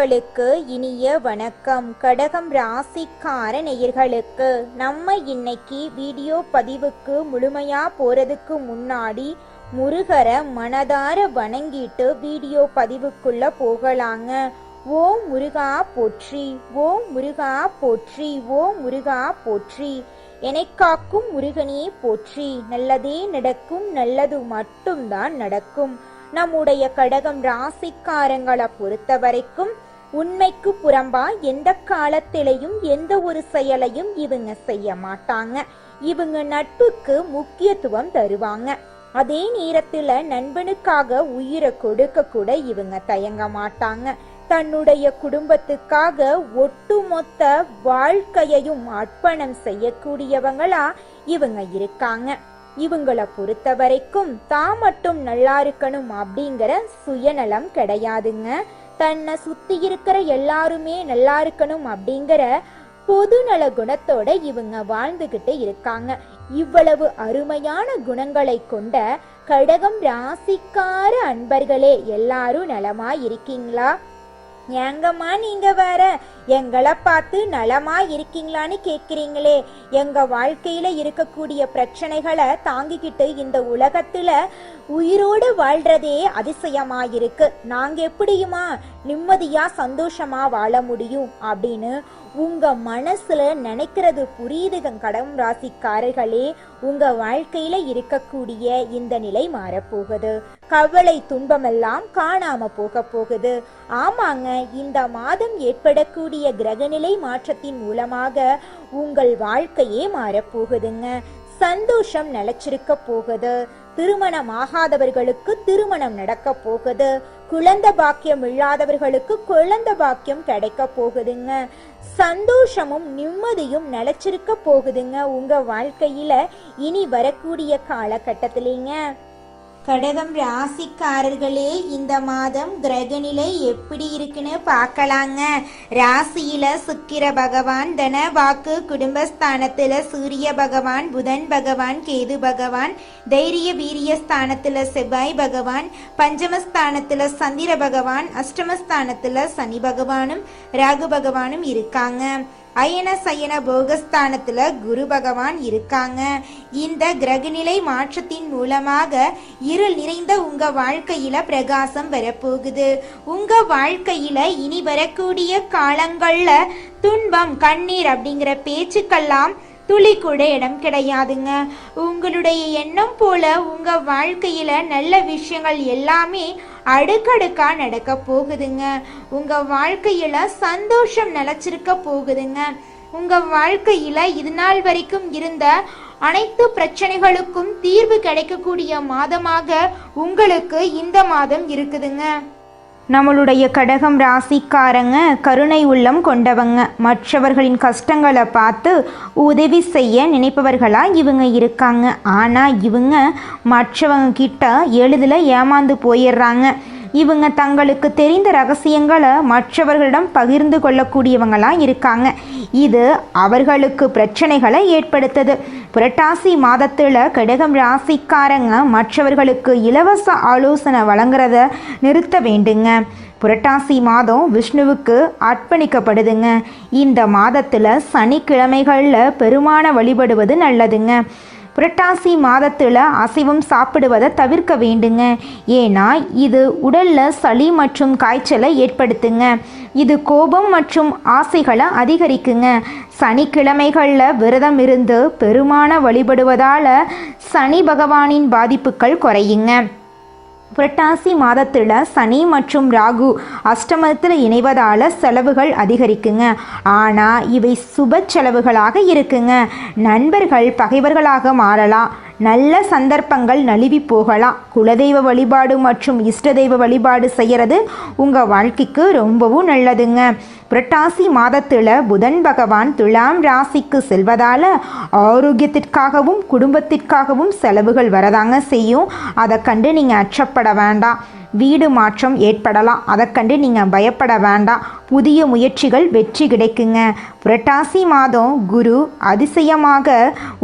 நேயர்களுக்கு இனிய வணக்கம். கடகம் ராசிக்கார நேயர்களுக்கு நம்ம இன்னைக்கு வீடியோ பதிவுக்கு முழுமையா போறதுக்கு முன்னாடி முருகரை மனதார வணங்கிட்டு வீடியோ பதிவுக்குள்ள போகலாங்க. ஓம் முருகா போற்றி, ஓம் முருகா போற்றி, ஓம் முருகா போற்றி. எனைக்காக்கும் முருகனே போற்றி. நல்லதே நடக்கும், நல்லது மட்டும்தான் நடக்கும். நம்முடைய கடகம் ராசிக்காரங்களை பொறுத்த வரைக்கும் உண்மைக்கு புறம்பா எந்த காலத்திலையும் எந்த ஒரு செயலையும் இவங்க செய்ய மாட்டாங்க. இவங்க நட்புக்கு முக்கியத்துவம் தருவாங்க. அதே நேரத்துல நண்பனுக்காக உயிரை கொடுக்க கூட இவங்க தயங்க மாட்டாங்க. தன்னுடைய குடும்பத்துக்காக ஒட்டுமொத்த வாழ்க்கையையும் அர்ப்பணம் செய்யக்கூடியவங்களா இவங்க இருக்காங்க. இவங்களை பொறுத்த வரைக்கும் தான் மட்டும் நல்லா இருக்கணும் அப்படிங்கிற சுயநலம் கிடையாதுங்க. தன்னை சுத்தி இருக்கிற எல்லாருமே நல்லா இருக்கணும் அப்படிங்கிற பொதுநல குணத்தோட இவங்க வாழ்ந்துகிட்டு இருக்காங்க. இவ்வளவு அருமையான குணங்களை கொண்ட கடகம் ராசிக்கார அன்பர்களே, எல்லாரும் நலமா இருக்கீங்களா? ஏங்கம்மா நீங்க வேற எங்களை பார்த்து நலமா இருக்கீங்களான்னு கேக்குறீங்களே. எங்க வாழ்க்கையில இருக்கக்கூடிய பிரச்சனைகளை தாங்கிக்கிட்டு இந்த உலகத்துல உயிரோடு வாழ்றதே அதிசயமாயிருக்கு. நாங்க எப்படியுமா நிம்மதியா சந்தோஷமா வாழ முடியும் அப்படின்னு உங்க மனசுல நினைக்கிறது புரியுதுங்க கடகம் ராசிக்காரர்களே. உங்க வாழ்க்கையில இருக்கக்கூடிய இந்த நிலை மாறப்போகுது. கவலை துன்பமெல்லாம் காணாம போக போகுது. ஆமாங்க, இந்த மாதம் ஏற்படக்கூடிய கிரகநிலை மாற்றத்தின் மூலமாக உங்கள் வாழ்க்கையே மாறப்போகுதுங்க. சந்தோஷம் நிலைச்சிருக்க போகுது. திருமணம் ஆகாதவர்களுக்கு திருமணம் நடக்க போகுது. குழந்தை பாக்கியம் இல்லாதவர்களுக்கு குழந்தை பாக்கியம் கிடைக்க போகுதுங்க. சந்தோஷமும் நிம்மதியும் நிலைச்சிருக்க போகுதுங்க உங்க வாழ்க்கையில இனி வரக்கூடிய காலகட்டத்திலேங்க. கடகம் ராசிக்காரர்களே, இந்த மாதம் கிரகநிலை எப்படி இருக்குன்னு பார்க்கலாங்க. ராசியில சுக்கிர பகவான், தன வாக்கு குடும்பஸ்தானத்துல சூரிய பகவான், புதன் பகவான், கேது பகவான், தைரிய வீரிய ஸ்தானத்துல செவ்வாய் பகவான், பஞ்சமஸ்தானத்துல சந்திர பகவான், அஷ்டமஸ்தானத்துல சனி பகவானும் ராகு பகவானும் இருக்காங்க. அயன சயன போகஸ்தானத்துல குரு பகவான் இருக்காங்க. இந்த கிரகநிலை மாற்றத்தின் மூலமாக இருள் நிறைந்த உங்க வாழ்க்கையில பிரகாசம் வரப்போகுது. உங்க வாழ்க்கையில இனி வரக்கூடிய காலங்கள்ல துன்பம் கண்ணீர் அப்படிங்கிற பேச்சுக்கெல்லாம் துளி கூட இடம் கிடையாதுங்க. உங்களுடைய எண்ணம் போல உங்க வாழ்க்கையில நல்ல விஷயங்கள் எல்லாமே அடுக்கடுக்கா நடக்க போகுதுங்க. உங்க வாழ்க்கையில சந்தோஷம் நிலைச்சிருக்க போகுதுங்க. உங்க வாழ்க்கையில இது நாள் வரைக்கும் இருந்த அனைத்து பிரச்சனைகளுக்கும் தீர்வு கிடைக்கக்கூடிய மாதமாக உங்களுக்கு இந்த மாதம் இருக்குதுங்க. நம்மளுடைய கடகம் ராசிக்காரங்க கருணை உள்ளம் கொண்டவங்க. மற்றவர்களின் கஷ்டங்களை பார்த்து உதவி செய்ய நினைப்பவர்களா இவங்க இருக்காங்க. ஆனால் இவங்க மற்றவங்க கிட்ட எளிதில் ஏமாந்து போயிடுறாங்க. இவங்க தங்களுக்கு தெரிந்த ரகசியங்களை மற்றவர்களிடம் பகிர்ந்து கொள்ளக்கூடியவங்களாம் இருக்காங்க. இது அவர்களுக்கு பிரச்சனைகளை ஏற்படுத்துது. புரட்டாசி மாதத்தில் கடகம் ராசிக்காரங்க மற்றவர்களுக்கு இலவச ஆலோசனை வழங்குறத நிறுத்த வேண்டுங்க. புரட்டாசி மாதம் விஷ்ணுவுக்கு அர்ப்பணிக்கப்படுதுங்க. இந்த மாதத்தில் சனிக்கிழமைகளில் பெருமான வழிபடுவது நல்லதுங்க. புரட்டாசி மாதத்தில் அசைவம் சாப்பிடுவதை தவிர்க்க வேண்டுங்க. ஏன்னா இது உடலில் சளி மற்றும் காய்ச்சலை ஏற்படுத்துங்க. இது கோபம் மற்றும் ஆசைகளை அதிகரிக்குங்க. சனிக்கிழமைகளில் விரதம் இருந்து பெருமான வழிபடுவதால் சனி பகவானின் பாதிப்புகள் குறையுங்க. புரட்டாசி மாதத்தில் சனி மற்றும் ராகு அஷ்டமத்தில் இணைவதால் செலவுகள் அதிகரிக்குங்க. ஆனால் இவை சுப செலவுகளாக இருக்குங்க. நண்பர்கள் பகைவர்களாக மாறலாம். நல்ல சந்தர்ப்பங்கள் நழுவி போகலாம். குலதெய்வ வழிபாடு மற்றும் இஷ்ட தெய்வ வழிபாடு செய்கிறது உங்கள் வாழ்க்கைக்கு ரொம்பவும் நல்லதுங்க. புரட்டாசி மாதத்தில் புதன் பகவான் துலாம் ராசிக்கு செல்வதால் ஆரோக்கியத்திற்காகவும் குடும்பத்திற்காகவும் செலவுகள் வரதாங்க செய்யும். அதை கண்டு நீங்கள் அச்சப்பட வேண்டாம். வீடு மாற்றம் ஏற்படலாம். அதை கண்டு நீங்கள் பயப்பட வேண்டாம். புதிய முயற்சிகள் வெற்றி கிடைக்குங்க. புரட்டாசி மாதம் குரு அதிசயமாக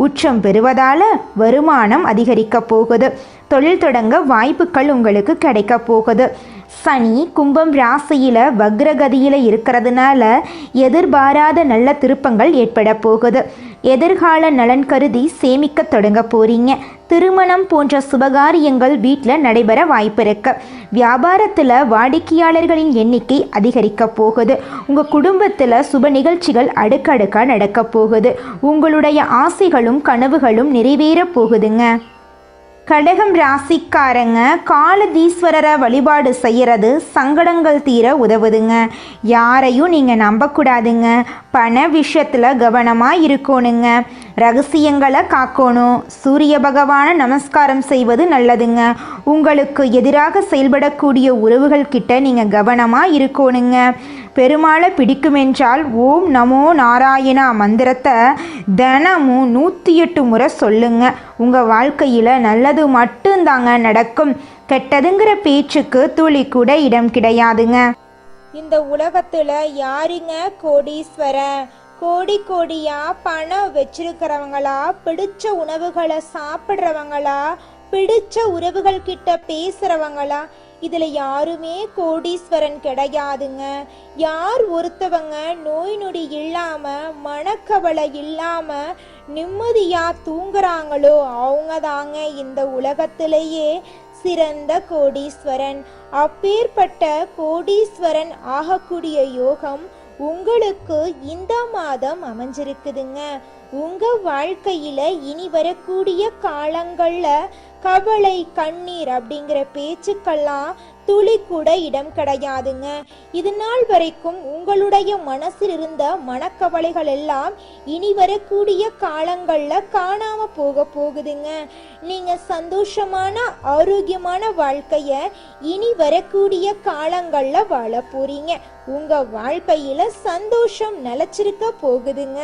உச்சம் பெறுவதால் வருமானம் அதிகரிக்க போகுது. தொழில் தொடங்க வாய்ப்புகள் உங்களுக்கு கிடைக்க போகுது. சனி கும்பம் ராசியில் வக்ரகதியில் இருக்கிறதுனால எதிர்பாராத நல்ல திருப்பங்கள் ஏற்பட போகுது. எதிர்கால நலன் கருதி சேமிக்க தொடங்க போறீங்க. திருமணம் போன்ற சுபகாரியங்கள் வீட்டில் நடைபெற வாய்ப்பு இருக்கு. வியாபாரத்தில் வாடிக்கையாளர்களின் எண்ணிக்கை அதிகரிக்க போகுது. உங்கள் குடும்பத்தில் சுப நிகழ்ச்சிகள் அடுக்கடுக்காக நடக்க போகுது. உங்களுடைய ஆசைகளும் கனவுகளும் நிறைவேற போகுதுங்க. கடகம் ராசிக்காரங்க காலதீஸ்வரரை வழிபாடு செய்கிறது சங்கடங்கள் தீர உதவுதுங்க. யாரையும் நீங்கள் நம்பக்கூடாதுங்க. பண விஷயத்தில் கவனமாக இருக்கணுங்க. ரகசியங்களை காக்கணும். சூரிய பகவானை நமஸ்காரம் செய்வது நல்லதுங்க. உங்களுக்கு எதிராக செயல்படக்கூடிய உறவுகள் கிட்ட நீங்கள் கவனமாக இருக்கணுங்க. பெருமாளை பிடிக்குமென்றால் ஓம் நமோ நாராயணா மந்திரத்தை தினமும் 108 முறை சொல்லுங்க. உங்கள் வாழ்க்கையில் நல்லது மட்டும்தாங்க நடக்கும். கெட்டதுங்கிற பேச்சுக்கு துளி கூட இடம் கிடையாதுங்க. இந்த உலகத்துல யாருங்க கோடீஸ்வரன்? கோடி கோடியா பணம் வச்சிருக்கிறவங்களா, பிடிச்ச உணவுகளை சாப்பிட்றவங்களா, பிடிச்ச உறவுகள் கிட்ட பேசுறவங்களா? இதுல யாருமே கோடீஸ்வரன் கிடையாதுங்க. யார் ஒருத்தவங்க நோய் நொடி இல்லாம மனக்கவலை இல்லாம நிம்மதியா தூங்குறாங்களோ அவங்க தாங்க இந்த உலகத்திலேயே சிறந்த கோடீஸ்வரன். அப்பேற்பட்ட கோடீஸ்வரன் ஆகக்கூடிய யோகம் உங்களுக்கு இந்த மாதம் அமைஞ்சிருக்குதுங்க. உங்க வாழ்க்கையில இனி வரக்கூடிய காலங்கள்ல கவலை கண்ணீர் அப்படிங்கிற பேச்சுக்கெல்லாம் துளி கூட இடம் கிடையாதுங்க. இது நாள் வரைக்கும் உங்களுடைய மனசில் இருந்த மனக்கவலைகள் எல்லாம் இனி வரக்கூடிய காலங்கள்ல காணாம போகுதுங்க. நீங்க சந்தோஷமான ஆரோக்கியமான வாழ்க்கைய இனி வரக்கூடிய காலங்கள்ல வாழ போறீங்க. உங்க வாழ்க்கையில சந்தோஷம் நிலைச்சிருக்க போகுதுங்க.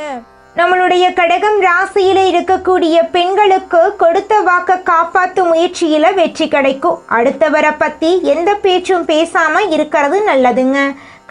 நம்மளுடைய கடகம் ராசியில இருக்கக்கூடிய பெண்களுக்கு கொடுத்த வாக்க காப்பாற்றும் முயற்சியில வெற்றி கிடைக்கும். அடுத்தவரை பத்தி எந்த பேச்சும் பேசாம இருக்கிறது நல்லதுங்க.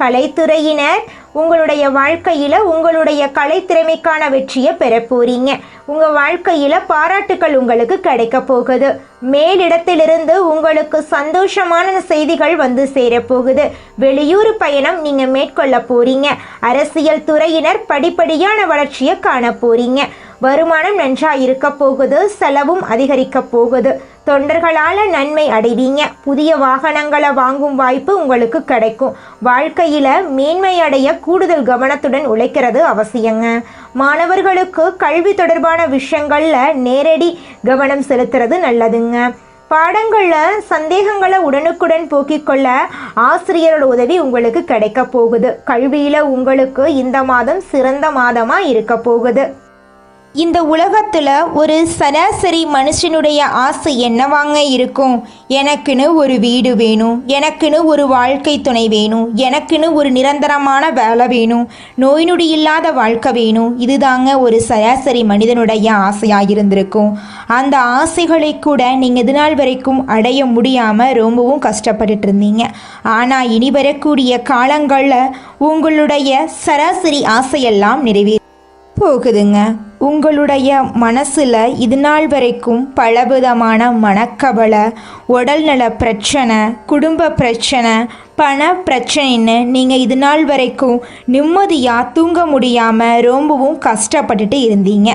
கலைத்துறையினர் உங்களுடைய வாழ்க்கையில உங்களுடைய கலைத்திறமைக்கான வெற்றியை பெற போறீங்க. உங்க வாழ்க்கையில பாராட்டுக்கள் உங்களுக்கு கிடைக்க போகுது. மேலிடத்திலிருந்து உங்களுக்கு சந்தோஷமான செய்திகள் வந்து சேரப்போகுது. வெளியூர் பயணம் நீங்க மேற்கொள்ள போறீங்க. அரசியல் துறையினர் படிப்படியான வளர்ச்சியை காண போறீங்க. வருமானம் நன்றா இருக்க போகுது. செலவும் அதிகரிக்க போகுது. தொண்டர்களால நன்மை அடைவீங்க. புதிய வாகனங்களை வாங்கும் வாய்ப்பு உங்களுக்கு கிடைக்கும். வாழ்க்கையில மேன்மை அடைய கூடுதல் கவனத்துடன் உழைக்கிறது அவசியங்க. மாணவர்களுக்கு கல்வி தொடர்பான விஷயங்கள்ல நேரடி கவனம் செலுத்துறது நல்லதுங்க. பாடங்கள்ல சந்தேகங்களை உடனுக்குடன் போக்கிக் கொள்ள ஆசிரியரோட உதவி உங்களுக்கு கிடைக்க போகுது. கல்வியில உங்களுக்கு இந்த மாதம் சிறந்த மாதமா இருக்க போகுது. இந்த உலகத்தில் ஒரு சராசரி மனுஷனுடைய ஆசை என்னவாங்க இருக்கும்? எனக்குன்னு ஒரு வீடு வேணும், எனக்குன்னு ஒரு வாழ்க்கை துணை வேணும், எனக்குன்னு ஒரு நிரந்தரமான வேலை வேணும், நோய் நொடி இல்லாத வாழ்க்கை வேணும். இதுதாங்க ஒரு சராசரி மனிதனுடைய ஆசையாக இருந்திருக்கும். அந்த ஆசைகளை கூட நீங்கள் இது நாள் வரைக்கும் அடைய முடியாமல் ரொம்பவும் கஷ்டப்பட்டுட்டு இருந்தீங்க. ஆனால் இனி வரக்கூடிய காலங்களில் உங்களுடைய சராசரி ஆசையெல்லாம் நிறைவேற போகுதுங்க. உங்களுடைய மனசில் இது நாள் வரைக்கும் பலவிதமான மனக்கவலை, உடல்நல பிரச்சனை, குடும்ப பிரச்சனை, பண பிரச்சனைன்னு நீங்கள் இது நாள் வரைக்கும் நிம்மதியாக தூங்க முடியாமல் ரொம்பவும் கஷ்டப்பட்டுட்டு இருந்தீங்க.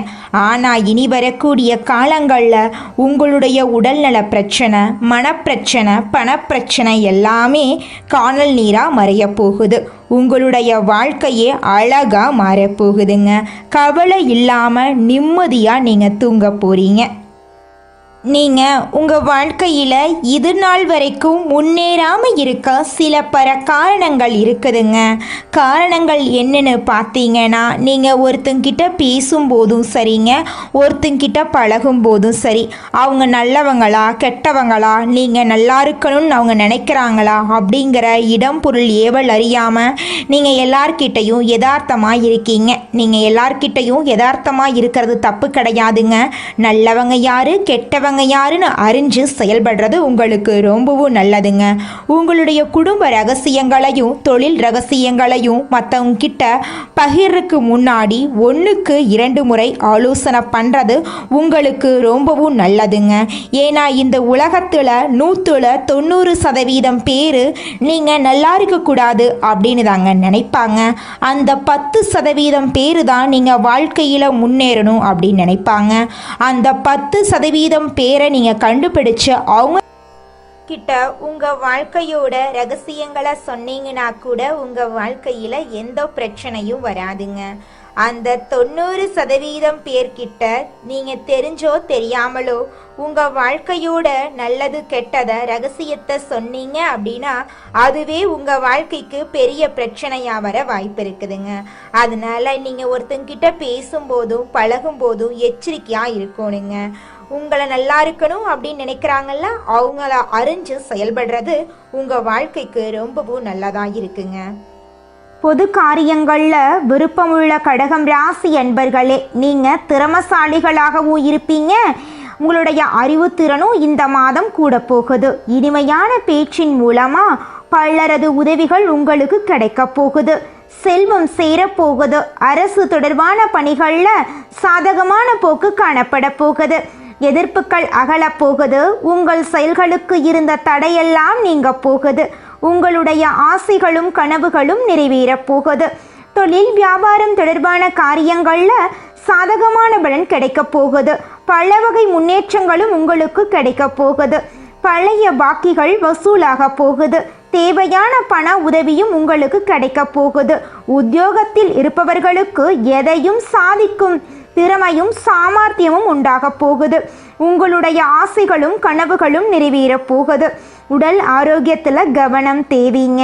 ஆனால் இனி வரக்கூடிய காலங்களில் உங்களுடைய உடல்நல பிரச்சனை, மனப்பிரச்சனை, பணப்பிரச்சனை எல்லாமே காணல் நீராக மறைய போகுது. உங்களுடைய வாழ்க்கையே அழகாக மாறப்போகுதுங்க. கவலை இல்லாமல் நிம்மதியாக நீங்கள் தூங்க போகிறீங்க. நீங்கள் உங்கள் வாழ்க்கையில் இது நாள் வரைக்கும் முன்னேறாமல் இருக்க சில காரணங்கள் இருக்குதுங்க. காரணங்கள் என்னென்னு பார்த்தீங்கன்னா, நீங்கள் ஒருத்தங்கிட்ட பேசும்போதும் சரிங்க, ஒருத்தங்கிட்ட பழகும் போதும் சரி, அவங்க நல்லவங்களா கெட்டவங்களா, நீங்கள் நல்லா இருக்கணும்னு அவங்க நினைக்கிறாங்களா அப்படிங்கிற இடம் பொருள் ஏவல் அறியாமல் நீங்கள் எல்லார்கிட்டையும் யதார்த்தமாக இருக்கீங்க. நீங்கள் எல்லார்கிட்டையும் யதார்த்தமாக இருக்கிறது தப்பு கிடையாதுங்க. நல்லவங்க யார் கெட்டவங்க அவங்க யாருன்னு அறிஞ்சு செயல்படுறது உங்களுக்கு ரொம்பவும் நல்லதுங்க. உங்களுடைய குடும்ப ரகசியங்களையும் தொழில் ரகசியங்களையும் மற்றவங்க கிட்ட பகிர்றதுக்கு முன்னாடி 1க்கு 2 முறை ஆலோசனை பண்ணுறது உங்களுக்கு ரொம்பவும் நல்லதுங்க. ஏன்னா இந்த உலகத்தில் 90% பேர் நீங்கள் நல்லா இருக்கக்கூடாது அப்படின்னு தாங்க நினைப்பாங்க. அந்த 10% பேர் தான் நீங்கள் வாழ்க்கையில் முன்னேறணும் அப்படின்னு நினைப்பாங்க. அந்த 10% பேரை நீங்கள் கண்டுபிடிச்சு அவங்க கிட்ட உங்கள் வாழ்க்கையோட ரகசியங்களை சொன்னீங்கன்னா கூட உங்கள் வாழ்க்கையில் எந்த பிரச்சனையும் வராதுங்க. அந்த 90% பேர்கிட்ட நீங்கள் தெரிஞ்சோ தெரியாமலோ உங்கள் வாழ்க்கையோட நல்லது கெட்டதை ரகசியத்தை சொன்னீங்க அப்படின்னா அதுவே உங்கள் வாழ்க்கைக்கு பெரிய பிரச்சனையாக வர வாய்ப்பு இருக்குதுங்க. அதனால நீங்கள் ஒருத்தங்கிட்ட பேசும்போதும் பழகும்போதும் எச்சரிக்கையாக இருக்கணுங்க. உங்களை நல்லா இருக்கணும் அப்படின்னு நினைக்கிறாங்கல்ல, அவங்கள அறிஞ்சு செயல்படுறது உங்கள் வாழ்க்கைக்கு ரொம்பவும் நல்லதாக இருக்குங்க. பொது காரியங்களில் விருப்பமுள்ள கடகம் ராசி அன்பர்களே, நீங்கள் திறமசாலிகளாகவும் இருப்பீங்க. உங்களுடைய அறிவுத்திறனும் இந்த மாதம் கூட போகுது. இனிமையான பேச்சின் மூலமாக பலரது உதவிகள் உங்களுக்கு கிடைக்க போகுது. செல்வம் சேரப்போகுது. அரசு தொடர்பான பணிகளில் சாதகமான போக்கு காணப்பட போகுது. எதிர்ப்புகள் அகலப்போகுது. உங்கள் செயல்களுக்கு இருந்த தடையெல்லாம் நீங்க போகுது. உங்களுடைய ஆசைகளும் கனவுகளும் நிறைவேறப் போகுது. தொழில் வியாபாரம் தொடர்பான காரியங்களில் சாதகமான பலன் கிடைக்க போகுது. பல வகை முன்னேற்றங்களும் உங்களுக்கு கிடைக்க போகுது. பழைய பாக்கிகள் வசூலாக போகுது. தேவையான பண உதவியும் உங்களுக்கு கிடைக்க போகுது. உத்தியோகத்தில் இருப்பவர்களுக்கு எதையும் சாதிக்கும் திறமையும் சாமர்த்தியமும் உண்டாக போகுது. உங்களுடைய ஆசைகளும் கனவுகளும் நிறைவேறப் போகுது. உடல் ஆரோக்கியத்தில் கவனம் தேவைங்க.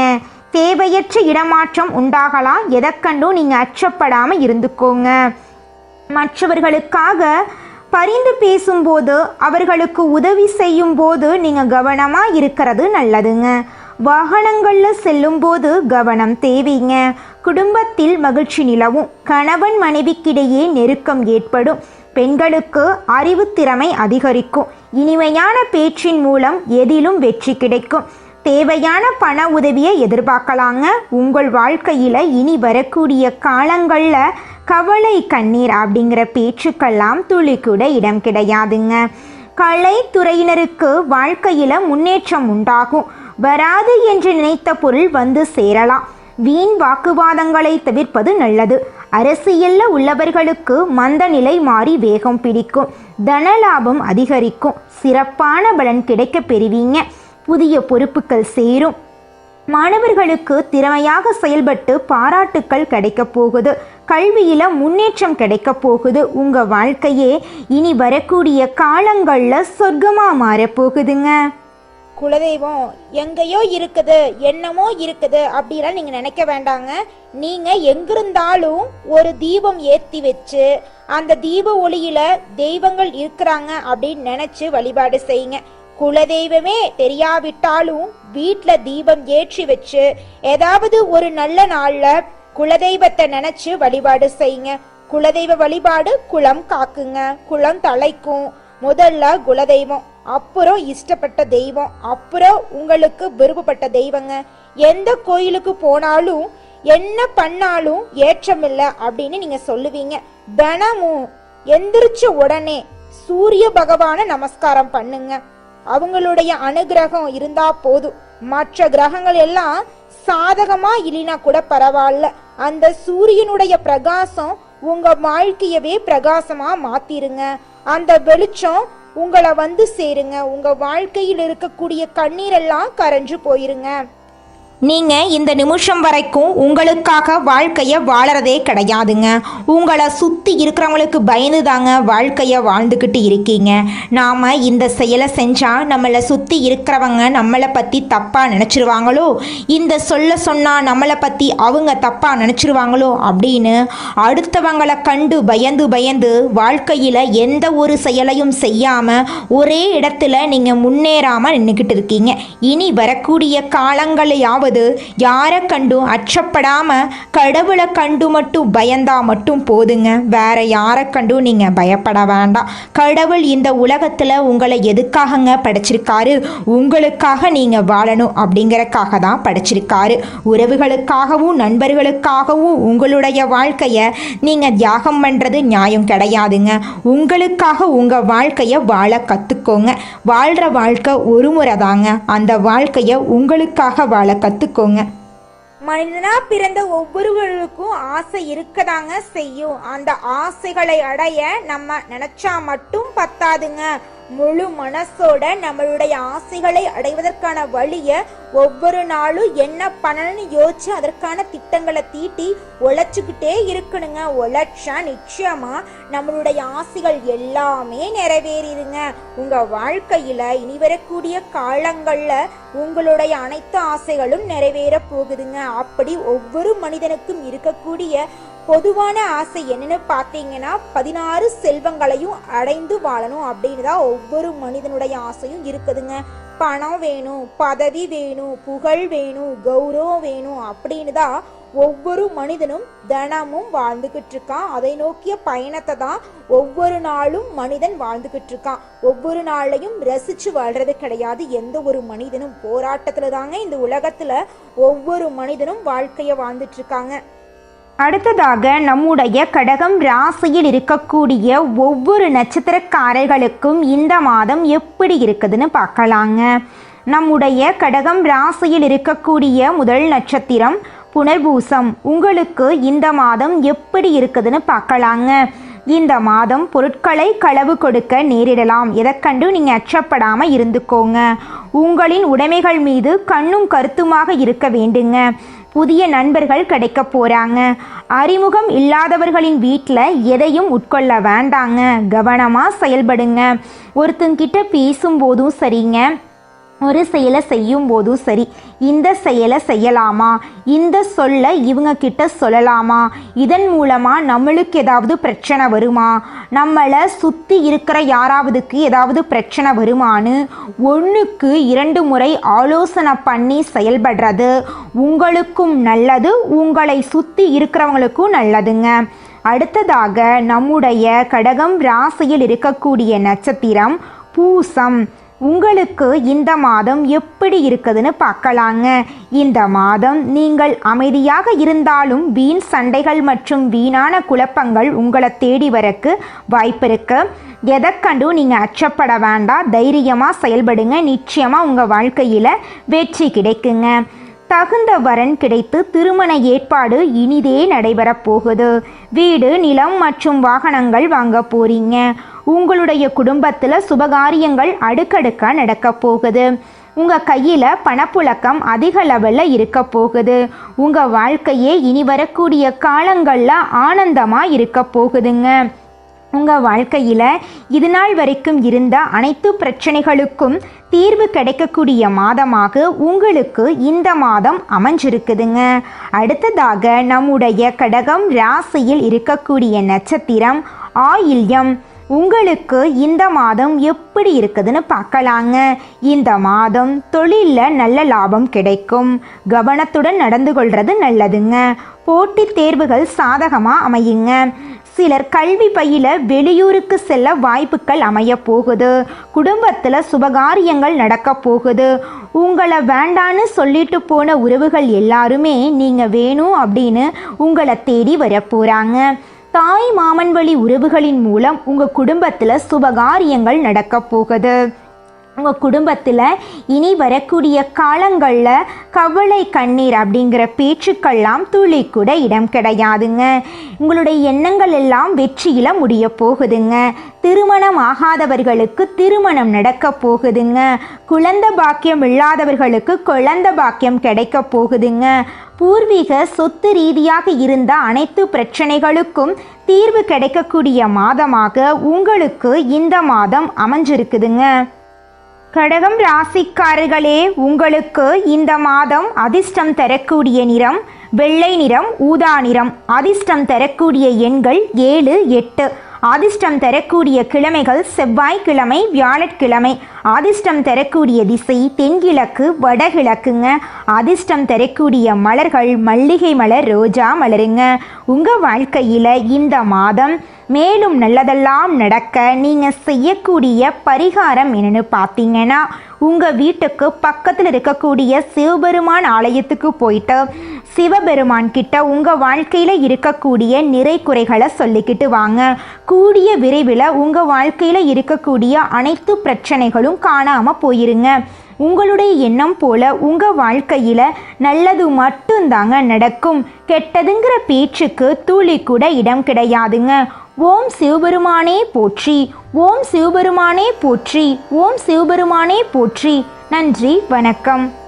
தேவையற்ற இடமாற்றம் உண்டாகலாம். எதற்கண்டும் நீங்கள் அச்சப்படாமல் இருந்துக்கோங்க. மற்றவர்களுக்காக பரிந்து பேசும்போது அவர்களுக்கு உதவி செய்யும் போது நீங்கள் கவனமாக இருக்கிறது நல்லதுங்க. வாகனங்களில் செல்லும்போது கவனம் தேவைங்க. குடும்பத்தில் மகிழ்ச்சி நிலவும். கணவன் மனைவிக்கிடையே நெருக்கம் ஏற்படும். பெண்களுக்கு அறிவுத்திறமை அதிகரிக்கும். இனிமையான பேச்சின் மூலம் எதிலும் வெற்றி கிடைக்கும். தேவையான பண உதவியை எதிர்பார்க்கலாங்க. உங்கள் வாழ்க்கையில் இனி வரக்கூடிய காலங்களில் கவலை கண்ணீர் அப்படிங்கிற பேச்சுக்கெல்லாம் துளி கூட இடம் கிடையாதுங்க. கலைத்துறையினருக்கு வாழ்க்கையில் முன்னேற்றம் உண்டாகும். வராது என்று நினைத்த பொருள் வந்து சேரலாம். வீண் வாக்குவாதங்களை தவிர்ப்பது நல்லது. அரசியலில் உள்ளவர்களுக்கு மந்த நிலை மாறி வேகம் பிடிக்கும். தனலாபம் அதிகரிக்கும். சிறப்பான பலன் கிடைக்க பெறுவீங்க. புதிய பொறுப்புகள் சேரும். மாணவர்களுக்கு திறமையாக செயல்பட்டு பாராட்டுக்கள் கிடைக்க போகுது. கல்வியில் முன்னேற்றம் கிடைக்க போகுது. உங்கள் வாழ்க்கையே இனி வரக்கூடிய காலங்களில் சொர்க்கமாக மாறப்போகுதுங்க. குலதெய்வம் எங்கேயோ இருக்குது, என்னமோ இருக்குது அப்படிலாம் நீங்க நினைக்க வேண்டாங்க. நீங்க எங்கிருந்தாலும் ஒரு தீபம் ஏத்தி வச்சு அந்த தீப ஒளியில தெய்வங்கள் இருக்கிறாங்க அப்படின்னு நினைச்சு வழிபாடு செய்யுங்க. குலதெய்வமே தெரியாவிட்டாலும் வீட்டுல தீபம் ஏற்றி வச்சு ஏதாவது ஒரு நல்ல நாள்ல குலதெய்வத்தை நினைச்சு வழிபாடு செய்யுங்க. குலதெய்வ வழிபாடு குலம் காக்குங்க, குலம் தலைக்கும். முதல்ல குலதெய்வம், அப்புறம் இஷ்டப்பட்ட தெய்வம், அப்புறம் உங்களுக்கு விருப்பப்பட்ட தெய்வங்க. எந்த கோயிலுக்கு போனாலும் என்ன பண்ணாலும் ஏற்றமில்லை அப்படின்னு நீங்க சொல்லுவீங்க. தினமும் எந்திரிச்ச உடனே சூரிய பகவான நமஸ்காரம் பண்ணுங்க. அவங்களுடைய அனுகிரகம் இருந்தா போதும். மற்ற கிரகங்கள் எல்லாம் சாதகமா இல்லைனா கூட பரவாயில்ல. அந்த சூரியனுடைய பிரகாசம் உங்க வாழ்க்கையவே பிரகாசமா மாத்திருங்க. அந்த வெளிச்சம் உங்களை வந்து சேருங்க. உங்க வாழ்க்கையில் இருக்கக்கூடிய கண்ணீரெல்லாம் கரைஞ்சு போயிருங்க. நீங்கள் இந்த நிமிஷம் வரைக்கும் உங்களுக்காக வாழ்க்கையை வாழறதே கிடையாதுங்க. உங்களை சுற்றி இருக்கிறவங்களுக்கு பயந்து தாங்க வாழ்க்கையை வாழ்ந்துக்கிட்டு இருக்கீங்க. நாம் இந்த செயலை செஞ்சால் நம்மளை சுற்றி இருக்கிறவங்க நம்மளை பற்றி தப்பாக நினச்சிருவாங்களோ, இந்த சொல்ல சொன்னால் நம்மளை பற்றி அவங்க தப்பாக நினச்சிருவாங்களோ அப்படின்னு அடுத்தவங்களை கண்டு பயந்து பயந்து வாழ்க்கையில் எந்த ஒரு செயலையும் செய்யாமல் ஒரே இடத்துல நீங்கள் முன்னேறாமல் நின்றுக்கிட்டு இருக்கீங்க. இனி வரக்கூடிய காலங்களையாவது அதாவது யாரை கண்டும் அச்சப்படாம கடவுளை கண்டு மட்டும் பயந்தா மட்டும் போதுங்க. வேற யாரை கண்டும் நீங்க பயப்பட வேண்டாம். கடவுள் இந்த உலகத்துல உங்களை எதுக்காகங்க படைச்சிருக்காரு? உங்களுக்காக நீங்க வாழணும் அப்படிங்கறக்காக தான் படைச்சிருக்காரு. உறவுகளுக்காகவும் நண்பர்களுக்காகவும் உங்களுடைய வாழ்க்கைய நீங்க தியாகம் பண்றது நியாயம் கிடையாதுங்க. உங்களுக்காக உங்க வாழ்க்கைய வாழ கத்துக்கோங்க. வாழ்ற வாழ்க்கை ஒரு முறை தாங்க. அந்த வாழ்க்கைய உங்களுக்காக வாழ கத்துக்கோங்க. மனிதனா பிறந்த ஒவ்வொருவருக்கும் ஆசை இருக்கதாங்க செய்யும். அந்த ஆசைகளை அடைய நம்ம நினைச்சா மட்டும் பத்தாதுங்க. முழு மனசோட நம்மளுடைய ஆசைகளை அடைவதற்கான வழிய ஒவ்வொரு நாளும் என்ன பண்ணணும்னு யோசிச்சு அதற்கான திட்டங்களை தீட்டி உழைச்சுக்கிட்டே இருக்கணுங்க. உழைச்சா நிச்சயமா நம்மளுடைய ஆசைகள் எல்லாமே நிறைவேறிடுங்க. உங்க வாழ்க்கையில இனி வரக்கூடிய காலங்கள்ல உங்களுடைய அனைத்து ஆசைகளும் நிறைவேற போகுதுங்க. அப்படி ஒவ்வொரு மனிதனுக்கும் இருக்கக்கூடிய பொதுவான ஆசை என்னன்னு பார்த்தீங்கன்னா 16 செல்வங்களையும் அடைந்து வாழணும் அப்படின்னு தான் ஒவ்வொரு மனிதனுடைய ஆசையும் இருக்குதுங்க. பணம் வேணும், பதவி வேணும், புகழ் வேணும், கௌரவம் வேணும் அப்படின்னு தான் ஒவ்வொரு மனிதனும் தினமும் வாழ்ந்துகிட்டு இருக்கான். அதை நோக்கிய பயணத்தை தான் ஒவ்வொரு நாளும் மனிதன் வாழ்ந்துகிட்டு இருக்கான். ஒவ்வொரு நாளையும் ரசிச்சு வாழ்றது கிடையாது. எந்த ஒரு மனிதனும் போராட்டத்துல தாங்க இந்த உலகத்துல ஒவ்வொரு மனிதனும் வாழ்க்கைய வாழ்ந்துட்டு இருக்காங்க. அடுத்ததாக நம்முடைய கடகம் ராசியில் இருக்கக்கூடிய ஒவ்வொரு நட்சத்திரக்காரர்களுக்கும் இந்த மாதம் எப்படி இருக்குதுன்னு பார்க்கலாங்க. நம்முடைய கடகம் ராசியில் இருக்கக்கூடிய முதல் நட்சத்திரம் புனர்பூசம். உங்களுக்கு இந்த மாதம் எப்படி இருக்குதுன்னு பார்க்கலாங்க. இந்த மாதம் பொருட்களை களவு கொடுக்க நேரிடலாம். எதற்கண்டு நீங்கள் அச்சப்படாமல் இருந்துக்கோங்க. உங்களின் உடைமைகள் மீது கண்ணும் கருத்துமாக இருக்க வேண்டுங்க. புதிய நண்பர்கள் கிடைக்க போகிறாங்க. அறிமுகம் இல்லாதவர்களின் வீட்டில் எதையும் உட்கொள்ள வேண்டாங்க. கவனமாக செயல்படுங்க. ஒருத்தங்கிட்ட பேசும்போதும் சரிங்க, ஒரு செயலை செய்யும் போதும் சரி, இந்த செயலை செய்யலாமா, இந்த சொல்ல இவங்க கிட்ட சொல்லலாமா, இதன் மூலமாக நம்மளுக்கு ஏதாவது பிரச்சனை வருமா, நம்மளை சுற்றி இருக்கிற யாராவதுக்கு ஏதாவது பிரச்சனை வருமானு 1க்கு 2 முறை ஆலோசனை பண்ணி செயல்படுறது உங்களுக்கும் நல்லது, உங்களை சுற்றி இருக்கிறவங்களுக்கும் நல்லதுங்க. அடுத்ததாக நம்முடைய கடகம் ராசியில் இருக்கக்கூடிய நட்சத்திரம் பூசம். உங்களுக்கு இந்த மாதம் எப்படி இருக்குதுன்னு பார்க்கலாங்க. இந்த மாதம் நீங்கள் அமைதியாக இருந்தாலும் வீண் சண்டைகள் மற்றும் வீணான குழப்பங்கள் உங்களை தேடி வரக்கு வாய்ப்பு இருக்கு. எதற்கண்டும் நீங்கள் அச்சப்பட வேண்டாம். தைரியமாக செயல்படுங்க. நிச்சயமாக உங்கள் வாழ்க்கையில் வெற்றி கிடைக்குங்க. தகுந்த வரன் கிடைத்து திருமண ஏற்பாடு இனிதே நடைபெறப் போகுது. வீடு, நிலம் மற்றும் வாகனங்கள் வாங்க போறீங்க. உங்களுடைய குடும்பத்தில் சுபகாரியங்கள் அடுக்கடுக்கா நடக்க போகுது. உங்கள் கையில் பணப்புழக்கம் அதிக லெவலில் இருக்க போகுது. உங்கள் வாழ்க்கையே இனி வரக்கூடிய காலங்களில் ஆனந்தமாக இருக்க போகுதுங்க. உங்கள் வாழ்க்கையில் இது நாள் வரைக்கும் இருந்த அனைத்து பிரச்சனைகளுக்கும் தீர்வு கிடைக்கக்கூடிய மாதமாக உங்களுக்கு இந்த மாதம் அமைஞ்சிருக்குதுங்க. அடுத்ததாக நம்முடைய கடகம் ராசியில் இருக்கக்கூடிய நட்சத்திரம் ஆயில்யம். உங்களுக்கு இந்த மாதம் எப்படி இருக்குதுன்னு பார்க்கலாங்க. இந்த மாதம் தொழிலில் நல்ல லாபம் கிடைக்கும். கவனத்துடன் நடந்து கொள்வது நல்லதுங்க. போட்டித் தேர்வுகள் சாதகமாக அமையுங்க. சிலர் கல்வி பயில வெளியூருக்கு செல்ல வாய்ப்புகள் அமைய போகுது. குடும்பத்தில் சுபகாரியங்கள் நடக்க போகுது. உங்களை வேண்டான்னு சொல்லிட்டு போன உறவுகள் எல்லாருமே நீங்கள் வேணும் அப்படின்னு உங்களை தேடி வர போகிறாங்க. தாய் மாமன் வழி உறவுகளின் மூலம் உங்கள் குடும்பத்தில் சுபகாரியங்கள் நடக்க போகுது. உங்கள் குடும்பத்தில் இனி வரக்கூடிய காலங்களில் கவலை கண்ணீர் அப்படிங்கிற பேச்சுக்கெல்லாம் துளி கூட இடம் கிடையாதுங்க. உங்களுடைய எண்ணங்கள் எல்லாம் வெற்றியில் முடிய போகுதுங்க. திருமணம் ஆகாதவர்களுக்கு திருமணம் நடக்க போகுதுங்க. குழந்தை பாக்கியம் இல்லாதவர்களுக்கு குழந்தை பாக்கியம் கிடைக்க போகுதுங்க. பூர்வீக சொத்து ரீதியாக இருந்த அனைத்து பிரச்சனைகளுக்கும் தீர்வு கிடைக்கக்கூடிய மாதமாக உங்களுக்கு இந்த மாதம் அமைஞ்சிருக்குதுங்க. கடகம் ராசிக்காரர்களே, உங்களுக்கு இந்த மாதம் அதிர்ஷ்டம் தரக்கூடிய நிறம் வெள்ளை நிறம், ஊதா நிறம். அதிர்ஷ்டம் தரக்கூடிய எண்கள் 7, 8. அதிர்ஷ்டம் தரக்கூடிய கிழமைகள் செவ்வாய்க்கிழமை, வியாழக்கிழமை. அதிர்ஷ்டம் தரக்கூடிய திசை தென்கிழக்கு, வடகிழக்குங்க. அதிர்ஷ்டம் தரக்கூடிய மலர்கள் மல்லிகை மலர், ரோஜா மலருங்க. உங்கள் வாழ்க்கையில் இந்த மாதம் மேலும் நல்லதெல்லாம் நடக்க நீங்கள் செய்யக்கூடிய பரிகாரம் என்னன்னு பார்த்தீங்கன்னா, உங்கள் வீட்டுக்கு பக்கத்தில் இருக்கக்கூடிய சிவபெருமான் ஆலயத்துக்கு போயிட்டு சிவபெருமான் கிட்ட உங்கள் வாழ்க்கையில் இருக்கக்கூடிய நிறை குறைகளை சொல்லிக்கிட்டு வாங்க. கூடிய விரைவில் உங்கள் வாழ்க்கையில் இருக்கக்கூடிய அனைத்து பிரச்சனைகளும் காணாமல் போயிருங்க. உங்களுடைய எண்ணம் போல உங்கள் வாழ்க்கையில் நல்லது மட்டும்தாங்க நடக்கும். கெட்டதுங்கிற பேச்சுக்கு துளி கூட இடம் கிடையாதுங்க. ஓம் சிவபெருமானே போற்றி, ஓம் சிவபெருமானே போற்றி, ஓம் சிவபெருமானே போற்றி. நன்றி, வணக்கம்.